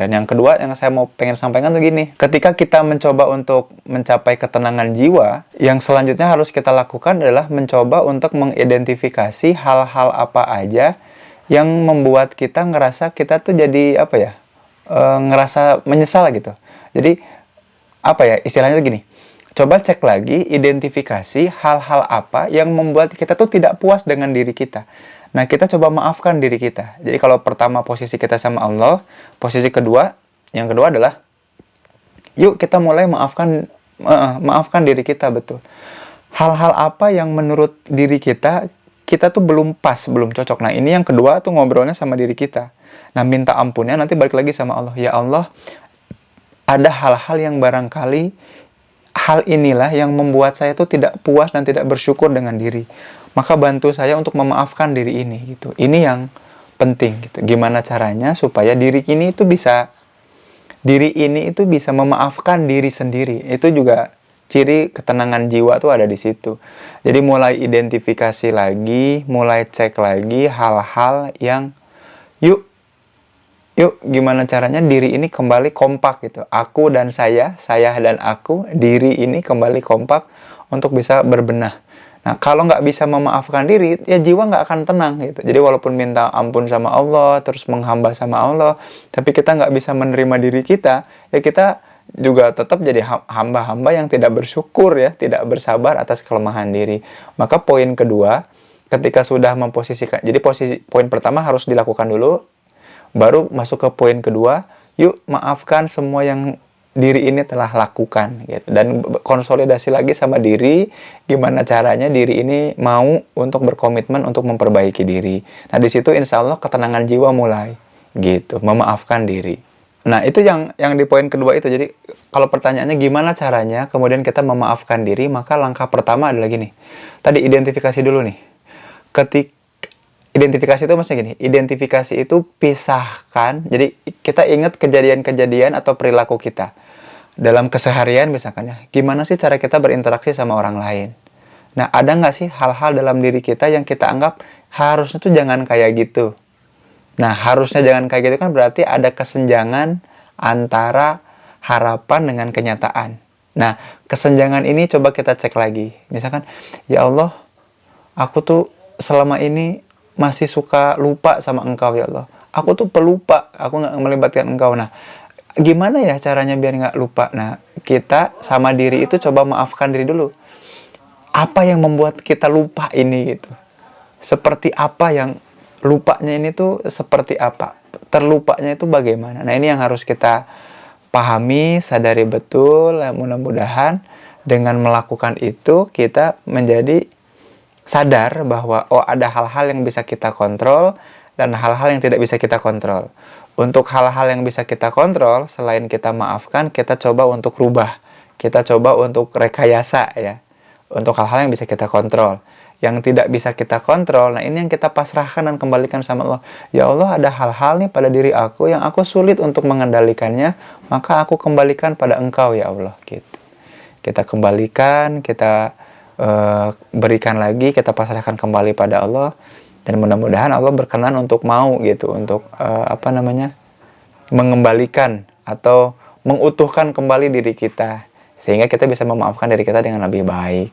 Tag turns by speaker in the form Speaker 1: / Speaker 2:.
Speaker 1: Dan yang kedua yang saya pengen sampaikan tuh gini, ketika kita mencoba untuk mencapai ketenangan jiwa, yang selanjutnya harus kita lakukan adalah mencoba untuk mengidentifikasi hal-hal apa aja yang membuat kita ngerasa kita tuh jadi apa ya, ngerasa menyesal gitu. Jadi apa ya, istilahnya tuh gini, coba cek lagi, identifikasi hal-hal apa yang membuat kita tuh tidak puas dengan diri kita. Nah, kita coba maafkan diri kita. Jadi kalau pertama posisi kita sama Allah, posisi kedua, yang kedua adalah yuk kita mulai maafkan diri kita, betul. Hal-hal apa yang menurut diri kita tuh belum pas, belum cocok. Nah, ini yang kedua tuh ngobrolnya sama diri kita. Nah, minta ampunnya nanti balik lagi sama Allah. Ya Allah, ada hal-hal yang barangkali hal inilah yang membuat saya tuh tidak puas dan tidak bersyukur dengan diri. Maka bantu saya untuk memaafkan diri ini gitu. Ini yang penting gitu. Gimana caranya supaya diri ini itu bisa memaafkan diri sendiri. Itu juga ciri ketenangan jiwa tuh ada di situ. Jadi mulai identifikasi lagi, mulai cek lagi hal-hal yang yuk gimana caranya diri ini kembali kompak gitu. Aku dan saya dan aku, diri ini kembali kompak untuk bisa berbenah. Nah, kalau nggak bisa memaafkan diri, ya jiwa nggak akan tenang gitu. Jadi walaupun minta ampun sama Allah, terus menghamba sama Allah, tapi kita nggak bisa menerima diri kita, ya kita juga tetap jadi hamba-hamba yang tidak bersyukur ya, tidak bersabar atas kelemahan diri. Maka poin kedua, ketika sudah memposisikan, jadi poin pertama harus dilakukan dulu, baru masuk ke poin kedua, yuk maafkan semua yang diri ini telah lakukan gitu. Dan konsolidasi lagi sama diri, gimana caranya diri ini mau untuk berkomitmen untuk memperbaiki diri. Nah, di situ insya Allah ketenangan jiwa mulai gitu, memaafkan diri. Nah, itu yang di poin kedua itu. Jadi kalau pertanyaannya gimana caranya kemudian kita memaafkan diri, maka langkah pertama adalah gini. Tadi identifikasi dulu nih. Identifikasi itu maksudnya gini, identifikasi itu pisahkan, jadi kita ingat kejadian-kejadian atau perilaku kita. Dalam keseharian misalkan ya, gimana sih cara kita berinteraksi sama orang lain. Nah, ada nggak sih hal-hal dalam diri kita yang kita anggap harusnya tuh jangan kayak gitu. Nah, harusnya jangan kayak gitu kan berarti ada kesenjangan antara harapan dengan kenyataan. Nah, kesenjangan ini coba kita cek lagi. Misalkan, ya Allah, aku tuh selama ini masih suka lupa sama Engkau ya Allah. Aku tuh pelupa, aku nggak melibatkan Engkau. Nah, gimana ya caranya biar nggak lupa? Nah, kita sama diri itu coba maafkan diri dulu. Apa yang membuat kita lupa ini gitu? Seperti apa yang lupanya ini tuh seperti apa? Terlupanya itu bagaimana? Nah, ini yang harus kita pahami, sadari betul. Mudah-mudahan dengan melakukan itu kita menjadi sadar bahwa ada hal-hal yang bisa kita kontrol dan hal-hal yang tidak bisa kita kontrol. Untuk hal-hal yang bisa kita kontrol, selain kita maafkan, kita coba untuk rubah. Kita coba untuk rekayasa ya. Untuk hal-hal yang bisa kita kontrol. Yang tidak bisa kita kontrol, nah ini yang kita pasrahkan dan kembalikan sama Allah. Ya Allah, ada hal-hal nih pada diri aku yang aku sulit untuk mengendalikannya, maka aku kembalikan pada Engkau ya Allah. Gitu. Kita kembalikan, kita berikan lagi, kita pasrahkan kembali pada Allah, dan mudah-mudahan Allah berkenan untuk mau gitu, untuk mengembalikan atau mengutuhkan kembali diri kita sehingga kita bisa memaafkan diri kita dengan lebih baik.